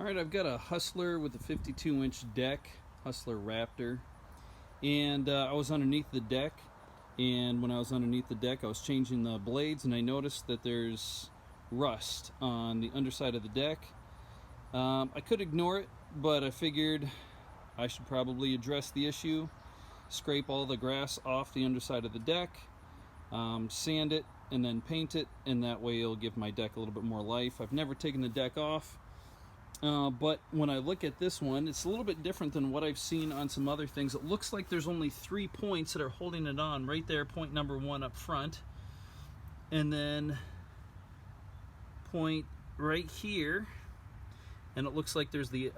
Alright, I've got a Hustler with a 52-inch deck, Hustler Raptor, and I was underneath the deck, and when I was underneath the deck I was changing the blades, and I noticed that there's rust on the underside of the deck. I could ignore it, but I figured I should probably address the issue, scrape all the grass off the underside of the deck, sand it, and then paint it, and that way it'll give my deck a little bit more life. I've never taken the deck off. But when I look at this one, it's a little bit different than what I've seen on some other things. It looks like there's only 3 points that are holding it on. Right there, point number 1 up front. And then point right here. And it looks like there's the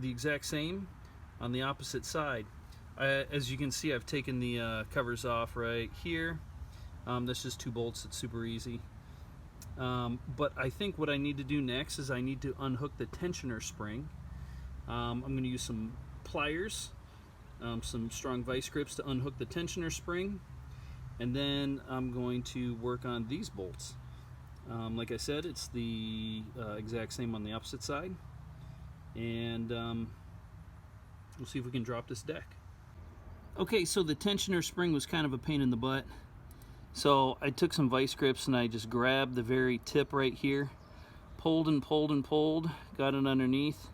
exact same on the opposite side. As you can see, I've taken the covers off right here. That's just 2 bolts. It's super easy. But I think what I need to do next is I need to unhook the tensioner spring. I'm going to use some pliers, some strong vice grips to unhook the tensioner spring, and then I'm going to work on these bolts. Like I said, it's the exact same on the opposite side, and we'll see if we can drop this deck. Okay, so the tensioner spring was kind of a pain in the butt. So I took some vice grips and I just grabbed the very tip right here, pulled and pulled and pulled, got it underneath,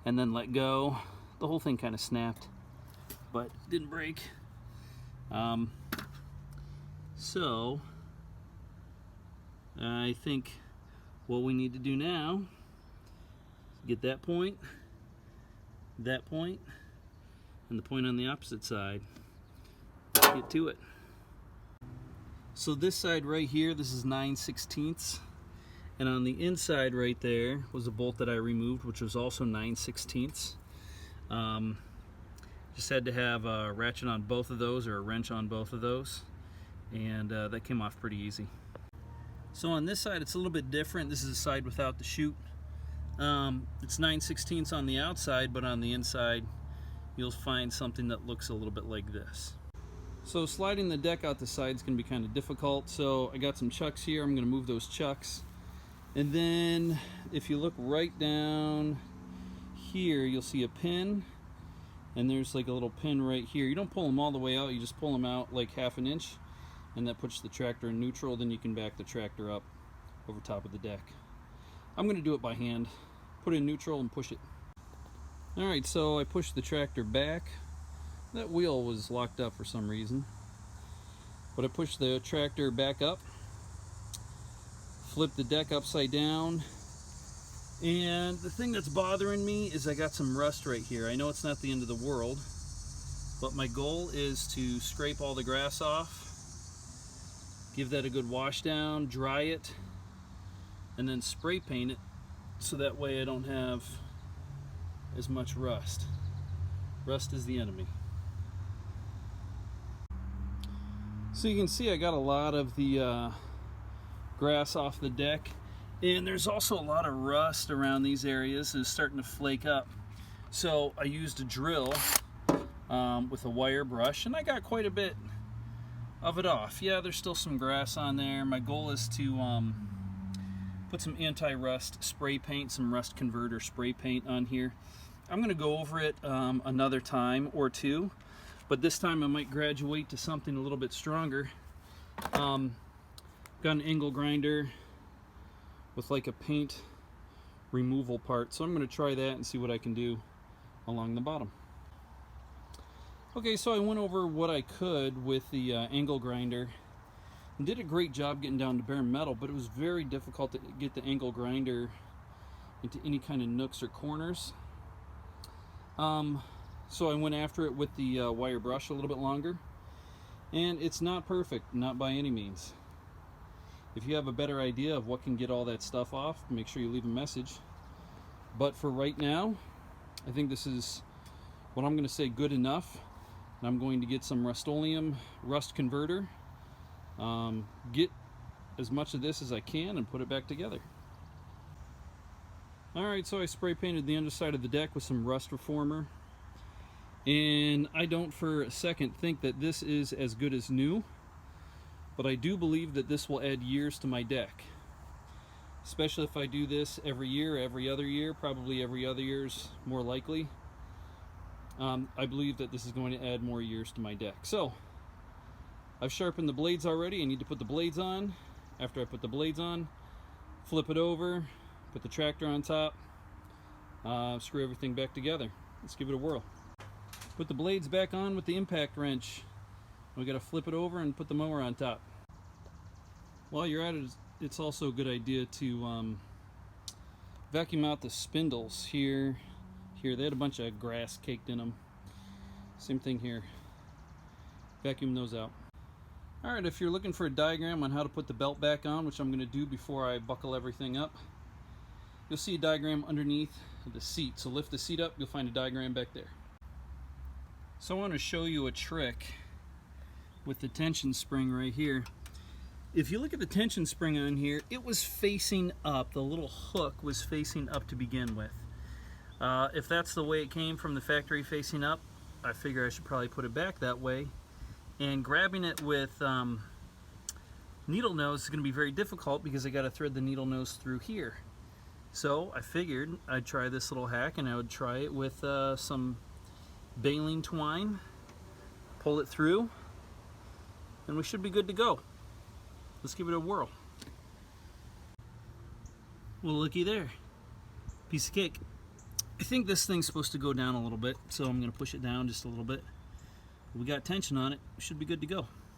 and then let go. The whole thing kind of snapped, but didn't break. So I think what we need to do now is get that point, and the point on the opposite side. Let's get to it. So this side right here, this is 9/16, and on the inside right there was a bolt that I removed, which was also 9/16. Just had to have a ratchet on both of those, or a wrench on both of those, and that came off pretty easy. So on this side it's a little bit different. This is the side without the chute. It's 9/16 on the outside, but on the inside you'll find something that looks a little bit like this. So sliding the deck out the side is going to be kind of difficult, so I got some chucks here. I'm going to move those chucks, and then if you look right down here you'll see a pin, and there's like a little pin right here. You don't pull them all the way out, you just pull them out like 1/2 inch, and that puts the tractor in neutral. Then you can back the tractor up over top of the deck. I'm going to do it by hand. Put it in neutral and push it. Alright, so I pushed the tractor back. That wheel was locked up for some reason, but I pushed the tractor back up, flipped the deck upside down, and the thing that's bothering me is I got some rust right here. I know it's not the end of the world, but my goal is to scrape all the grass off, give that a good wash down, dry it, and then spray paint it so that way I don't have as much rust. Rust is the enemy. So you can see I got a lot of the grass off the deck, and there's also a lot of rust around these areas. It's starting to flake up. So I used a drill with a wire brush, and I got quite a bit of it off. Yeah, there's still some grass on there. My goal is to put some anti-rust spray paint, some rust converter spray paint on here. I'm going to go over it another time or two, but this time I might graduate to something a little bit stronger. Got an angle grinder with like a paint removal part, so I'm going to try that and see what I can do along the bottom. Okay, so I went over what I could with the angle grinder and did a great job getting down to bare metal, but it was very difficult to get the angle grinder into any kind of nooks or corners. So I went after it with the wire brush a little bit longer, and it's not perfect, not by any means. If you have a better idea of what can get all that stuff off, make sure you leave a message. But for right now, I think this is what I'm going to say good enough. And I'm going to get some Rust-Oleum rust converter, get as much of this as I can, and put it back together. Alright, so I spray painted the underside of the deck with some rust reformer, and I don't for a second think that this is as good as new, but I do believe that this will add years to my deck. especially if I do this every year, every other year, probably every other year is more likely. I believe that this is going to add more years to my deck. So I've sharpened the blades already. I need to put the blades on. After I put the blades on, flip it over, put the tractor on top, screw everything back together. Let's give it a whirl. Put the blades back on with the impact wrench. We got to flip it over and put the mower on top. While you're at it, it's also a good idea to vacuum out the spindles here. They had a bunch of grass caked in them. Same thing here. Vacuum those out. Alright, if you're looking for a diagram on how to put the belt back on, which I'm going to do before I buckle everything up, you'll see a diagram underneath the seat. So lift the seat up, you'll find a diagram back there. So I want to show you a trick with the tension spring right here. If you look at the tension spring on here, it was facing up. The little hook was facing up to begin with. If that's the way it came from the factory, facing up, I figure I should probably put it back that way. And grabbing it with needle nose is going to be very difficult because I got to thread the needle nose through here. So I figured I'd try this little hack, and I would try it with some baling twine, pull it through, and we should be good to go. Let's give it a whirl. Well, looky there. Piece of cake. I think this thing's supposed to go down a little bit, so I'm going to push it down just a little bit. We got tension on it. We should be good to go.